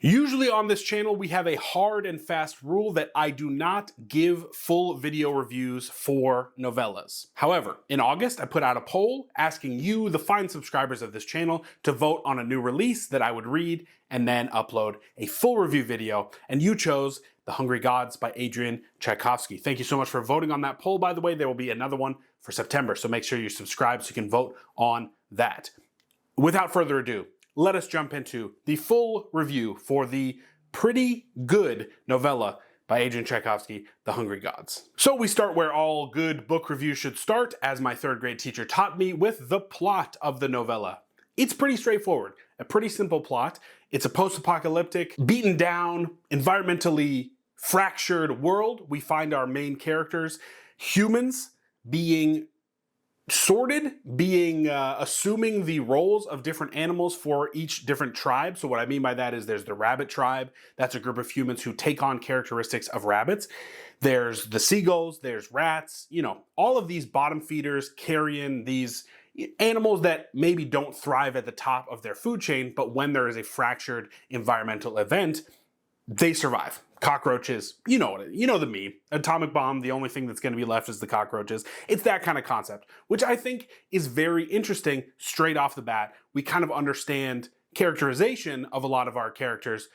Usually on this channel, we have a hard and fast rule that I do not give full video reviews for novellas. However, in August, I put out a poll asking you, the fine subscribers of this channel, to vote on a new release that I would read and then upload a full review video. And you chose The Hungry Gods by Adrian Tchaikovsky. Thank you so much for voting on that poll, by the way. There will be another one for September, so make sure you subscribe so you can vote on that. Without further ado, let us jump into the full review for the pretty good novella by Adrian Tchaikovsky, The Hungry Gods. So we start where all good book reviews should start, as my third grade teacher taught me, with the plot of the novella. It's pretty straightforward, a pretty simple plot. It's a post-apocalyptic, beaten down, environmentally fractured world. We find our main characters, humans, being sorted, assuming the roles of different animals for each different tribe. So what I mean by that is there's the rabbit tribe. That's a group of humans who take on characteristics of rabbits. There's the seagulls, there's rats, all of these bottom feeders, carrion, these animals that maybe don't thrive at the top of their food chain, but when there is a fractured environmental event, they survive. Cockroaches, you know the meme. Atomic bomb, the only thing that's going to be left is the cockroaches. It's that kind of concept, which I think is very interesting straight off the bat. We kind of understand characterization of a lot of our characters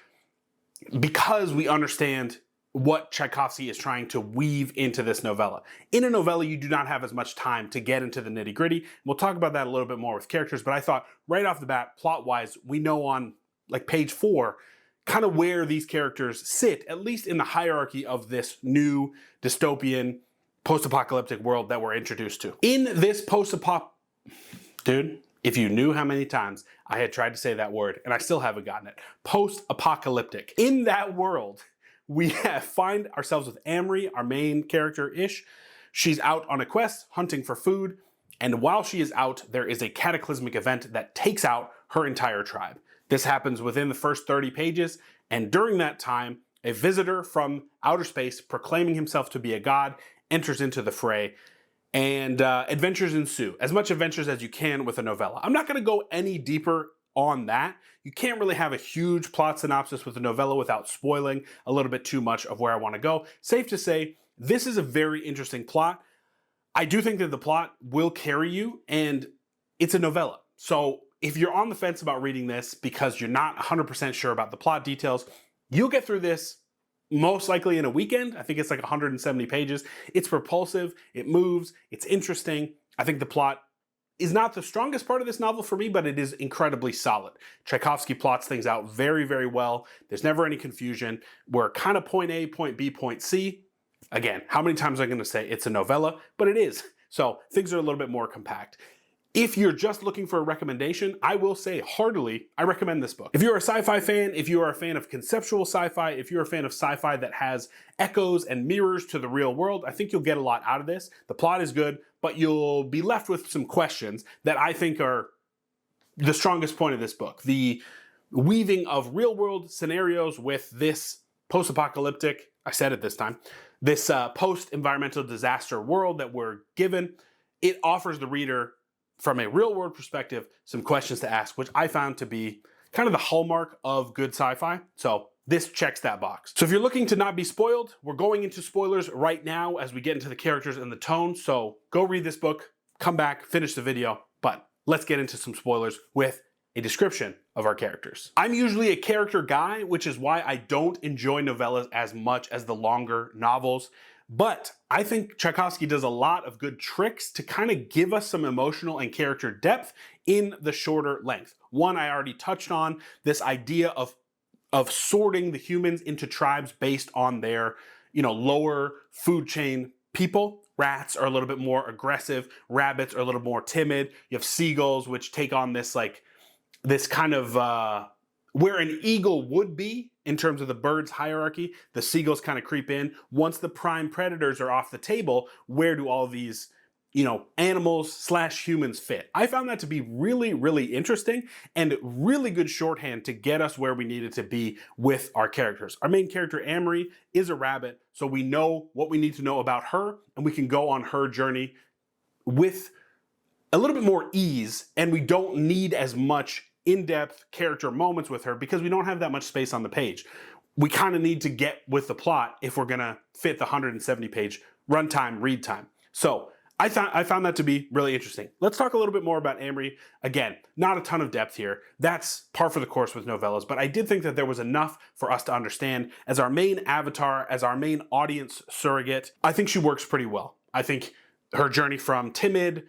because we understand what Tchaikovsky is trying to weave into this novella. In a novella, you do not have as much time to get into the nitty-gritty. We'll talk about that a little bit more with characters, but I thought right off the bat, plot-wise, we know on like page 4, kind of where these characters sit, at least in the hierarchy of this new dystopian post-apocalyptic world that we're introduced to. In this Dude, if you knew how many times I had tried to say that word and I still haven't gotten it. Post-apocalyptic. In that world, we find ourselves with Amory, our main character-ish. She's out on a quest, hunting for food, and while she is out, there is a cataclysmic event that takes out her entire tribe. This happens within the first 30 pages, and during that time, a visitor from outer space proclaiming himself to be a god enters into the fray, and adventures ensue. As much adventures as you can with a novella. I'm not going to go any deeper on that. You can't really have a huge plot synopsis with a novella without spoiling a little bit too much of where I want to go. Safe to say, this is a very interesting plot. I do think that the plot will carry you, and it's a novella. So if you're on the fence about reading this because you're not 100% sure about the plot details, you'll get through this most likely in a weekend. I think it's like 170 pages. It's propulsive, it moves, it's interesting. I think the plot is not the strongest part of this novel for me, but it is incredibly solid. Tchaikovsky plots things out very, very well. There's never any confusion. We're kind of point A, point B, point C. Again, how many times am I going to say it's a novella? But it is. So things are a little bit more compact. If you're just looking for a recommendation, I will say heartily, I recommend this book. If you're a sci-fi fan, if you are a fan of conceptual sci-fi, if you're a fan of sci-fi that has echoes and mirrors to the real world, I think you'll get a lot out of this. The plot is good, but you'll be left with some questions that I think are the strongest point of this book. The weaving of real world scenarios with this post-apocalyptic, I said it this time, this post-environmental disaster world that we're given. It offers the reader, from a real world perspective, some questions to ask, which I found to be kind of the hallmark of good sci-fi. So this checks that box. So if you're looking to not be spoiled, we're going into spoilers right now as we get into the characters and the tone. So go read this book, come back, finish the video, but let's get into some spoilers with a description of our characters. I'm usually a character guy, which is why I don't enjoy novellas as much as the longer novels. But I think Tchaikovsky does a lot of good tricks to kind of give us some emotional and character depth in the shorter length. One I already touched on, this idea of sorting the humans into tribes based on their, lower food chain people. Rats are a little bit more aggressive. Rabbits are a little more timid. You have seagulls, which take on this kind of where an eagle would be in terms of the birds hierarchy, the seagulls kind of creep in. Once the prime predators are off the table, where do all these, animals / humans fit? I found that to be really, really interesting and really good shorthand to get us where we needed to be with our characters. Our main character, Amory, is a rabbit, so we know what we need to know about her, and we can go on her journey with a little bit more ease, and we don't need as much in-depth character moments with her because we don't have that much space on the page. We kind of need to get with the plot if we're gonna fit the 170-page runtime read time. So I found that to be really interesting. Let's talk a little bit more about Amory. Again, not a ton of depth here. That's par for the course with novellas, but I did think that there was enough for us to understand as our main avatar, as our main audience surrogate. I think she works pretty well. I think her journey from timid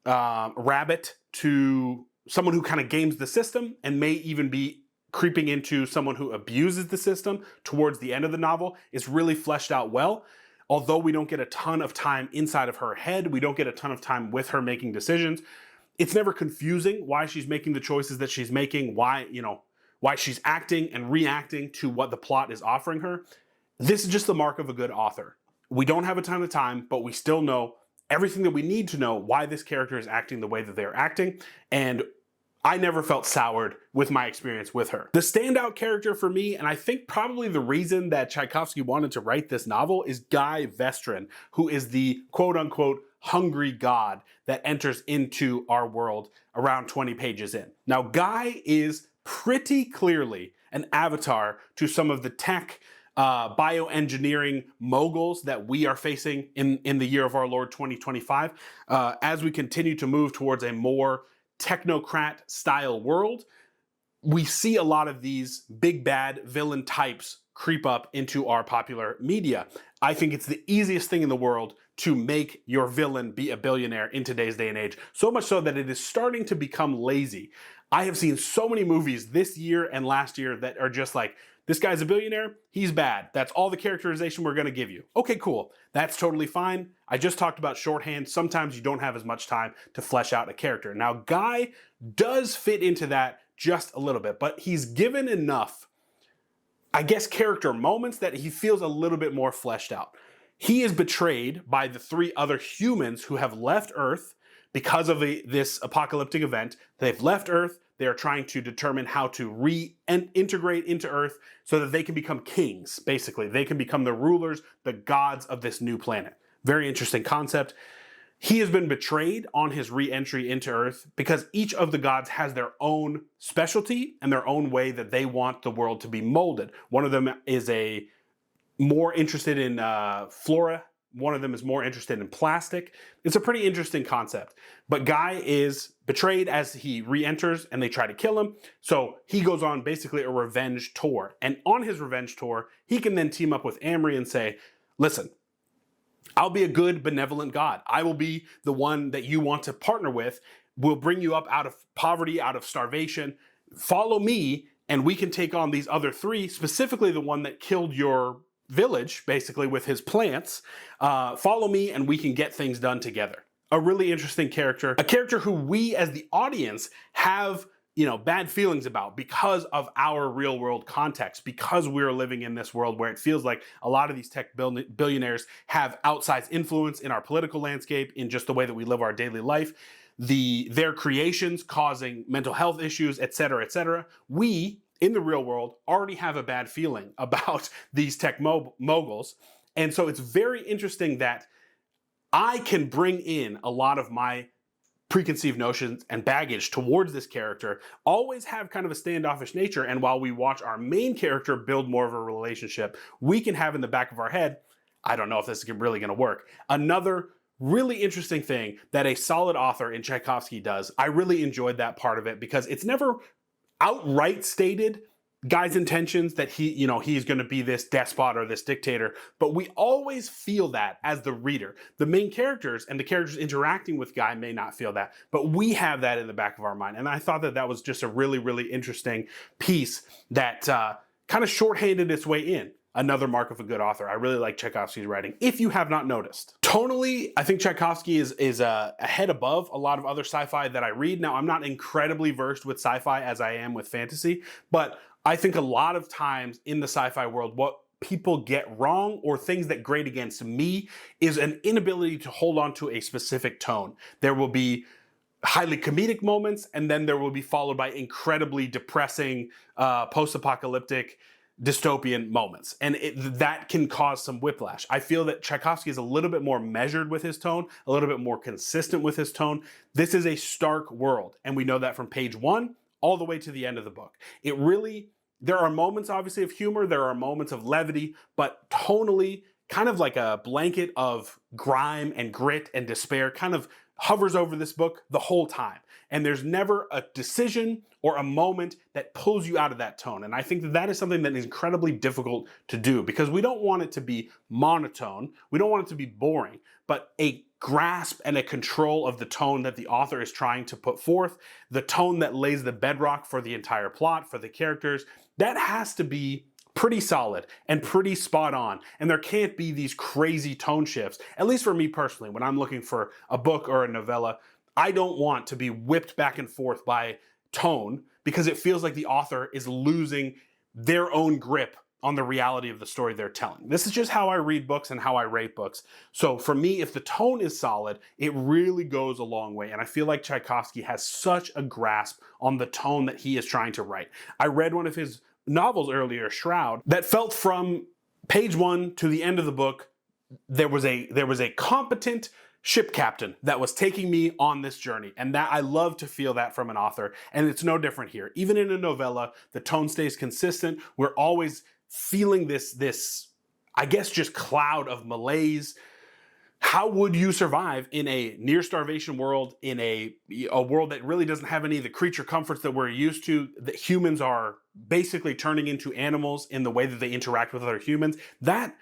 rabbit to someone who kind of games the system and may even be creeping into someone who abuses the system towards the end of the novel is really fleshed out well. Although we don't get a ton of time inside of her head, we don't get a ton of time with her making decisions. It's never confusing why she's making the choices that she's making, why she's acting and reacting to what the plot is offering her. This is just the mark of a good author. We don't have a ton of time, but we still know everything that we need to know why this character is acting the way that they're acting, and I never felt soured with my experience with her. The standout character for me, and I think probably the reason that Tchaikovsky wanted to write this novel, is Guy Vestron, who is the quote-unquote hungry god that enters into our world around 20 pages in. Now, Guy is pretty clearly an avatar to some of the tech bioengineering moguls that we are facing in the year of our Lord 2025. As we continue to move towards a more technocrat style world, we see a lot of these big bad villain types creep up into our popular media. I think it's the easiest thing in the world to make your villain be a billionaire in today's day and age, so much so that it is starting to become lazy. I have seen so many movies this year and last year that are just like, this guy's a billionaire, he's bad. That's all the characterization we're gonna give you. Okay, cool. That's totally fine. I just talked about shorthand. Sometimes you don't have as much time to flesh out a character. Now, Guy does fit into that just a little bit, but he's given enough, I guess, character moments that he feels a little bit more fleshed out. He is betrayed by the three other humans who have left Earth because of this apocalyptic event. They've left Earth. They are trying to determine how to reintegrate into Earth so that they can become kings, basically. They can become the rulers, the gods of this new planet. Very interesting concept. He has been betrayed on his re-entry into Earth because each of the gods has their own specialty and their own way that they want the world to be molded. One of them is more interested in flora. One of them is more interested in plastic. It's a pretty interesting concept. But Guy is betrayed as he re-enters and they try to kill him. So he goes on basically a revenge tour. And on his revenge tour, he can then team up with Amory and say, listen, I'll be a good, benevolent God. I will be the one that you want to partner with. We'll bring you up out of poverty, out of starvation. Follow me and we can take on these other three, specifically the one that killed your village, basically, with his plants. Follow me and we can get things done together. A really interesting character, a character who we as the audience have, bad feelings about because of our real world context, because we're living in this world where it feels like a lot of these tech billionaires have outsized influence in our political landscape, in just the way that we live our daily life, their creations causing mental health issues, et cetera, we in the real world already have a bad feeling about these tech moguls. And so it's very interesting that I can bring in a lot of my preconceived notions and baggage towards this character, always have kind of a standoffish nature. And while we watch our main character build more of a relationship, we can have in the back of our head, I don't know if this is really gonna work. Another really interesting thing that a solid author in Tchaikovsky does, I really enjoyed that part of it because it's never outright stated Guy's intentions that he's going to be this despot or this dictator, but we always feel that as the reader. The main characters and the characters interacting with Guy may not feel that, but we have that in the back of our mind. And I thought that was just a really, really interesting piece that kind of shorthanded its way in. Another mark of a good author. I really like Tchaikovsky's writing, if you have not noticed. Tonally, I think Tchaikovsky is a head above a lot of other sci-fi that I read. Now, I'm not incredibly versed with sci-fi as I am with fantasy, but I think a lot of times in the sci-fi world, what people get wrong or things that grate against me is an inability to hold on to a specific tone. There will be highly comedic moments, and then there will be followed by incredibly depressing, post-apocalyptic, dystopian moments. And that can cause some whiplash. I feel that Tchaikovsky is a little bit more measured with his tone, a little bit more consistent with his tone. This is a stark world, and we know that from page 1 all the way to the end of the book. It really, there are moments obviously of humor, there are moments of levity, but tonally, kind of like a blanket of grime and grit and despair kind of hovers over this book the whole time. And there's never a decision or a moment that pulls you out of that tone. And I think that that is something that is incredibly difficult to do, because we don't want it to be monotone, we don't want it to be boring, but a grasp and a control of the tone that the author is trying to put forth, the tone that lays the bedrock for the entire plot, for the characters, that has to be pretty solid and pretty spot on. And there can't be these crazy tone shifts. At least for me personally, when I'm looking for a book or a novella, I don't want to be whipped back and forth by tone, because it feels like the author is losing their own grip on the reality of the story they're telling. This is just how I read books and how I rate books. So for me, if the tone is solid, it really goes a long way. And I feel like Tchaikovsky has such a grasp on the tone that he is trying to write. I read one of his novels earlier, Shroud, that felt from page 1 to the end of the book, there was a competent ship captain that was taking me on this journey. And that I love to feel that from an author. And it's no different here. Even in a novella, the tone stays consistent. We're always feeling this, I guess, just cloud of malaise. How would you survive in a near starvation world, in a world that really doesn't have any of the creature comforts that we're used to, that humans are basically turning into animals in the way that they interact with other humans? That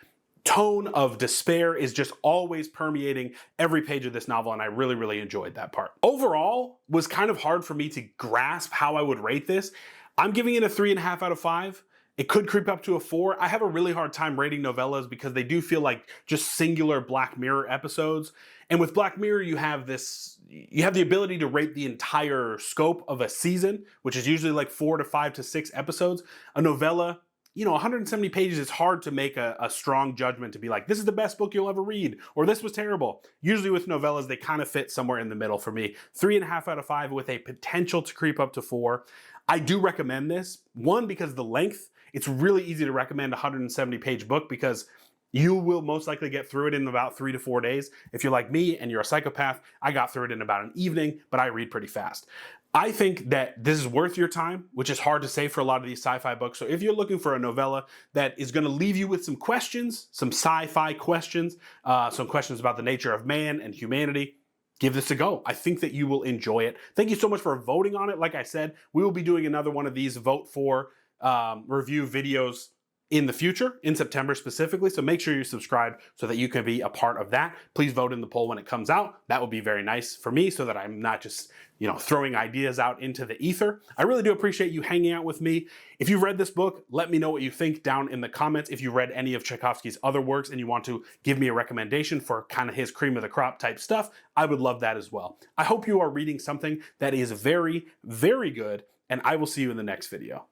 tone of despair is just always permeating every page of this novel, and I really, really enjoyed that part. Overall, was kind of hard for me to grasp how I would rate this. I'm giving it a 3.5 out of 5. It could creep up to a 4. I have a really hard time rating novellas because they do feel like just singular Black Mirror episodes. And with Black Mirror, you have the ability to rate the entire scope of a season, which is usually like 4 to 5 to 6 episodes. A novella, 170 pages, is hard to make a strong judgment to be like, this is the best book you'll ever read, or this was terrible. Usually with novellas, they kind of fit somewhere in the middle for me. 3.5 out of 5 with a potential to creep up to 4. I do recommend this. 1, because the length. It's really easy to recommend a 170-page book because you will most likely get through it in about 3 to 4 days. If you're like me and you're a psychopath, I got through it in about an evening, but I read pretty fast. I think that this is worth your time, which is hard to say for a lot of these sci-fi books. So if you're looking for a novella that is going to leave you with some questions, some sci-fi questions, some questions about the nature of man and humanity, give this a go. I think that you will enjoy it. Thank you so much for voting on it. Like I said, we will be doing another one of these vote for review videos in the future, in September specifically. So make sure you subscribe so that you can be a part of that. Please vote in the poll when it comes out. That would be very nice for me so that I'm not just, throwing ideas out into the ether. I really do appreciate you hanging out with me. If you've read this book, let me know what you think down in the comments. If you read any of Tchaikovsky's other works and you want to give me a recommendation for kind of his cream of the crop type stuff, I would love that as well. I hope you are reading something that is very, very good, and I will see you in the next video.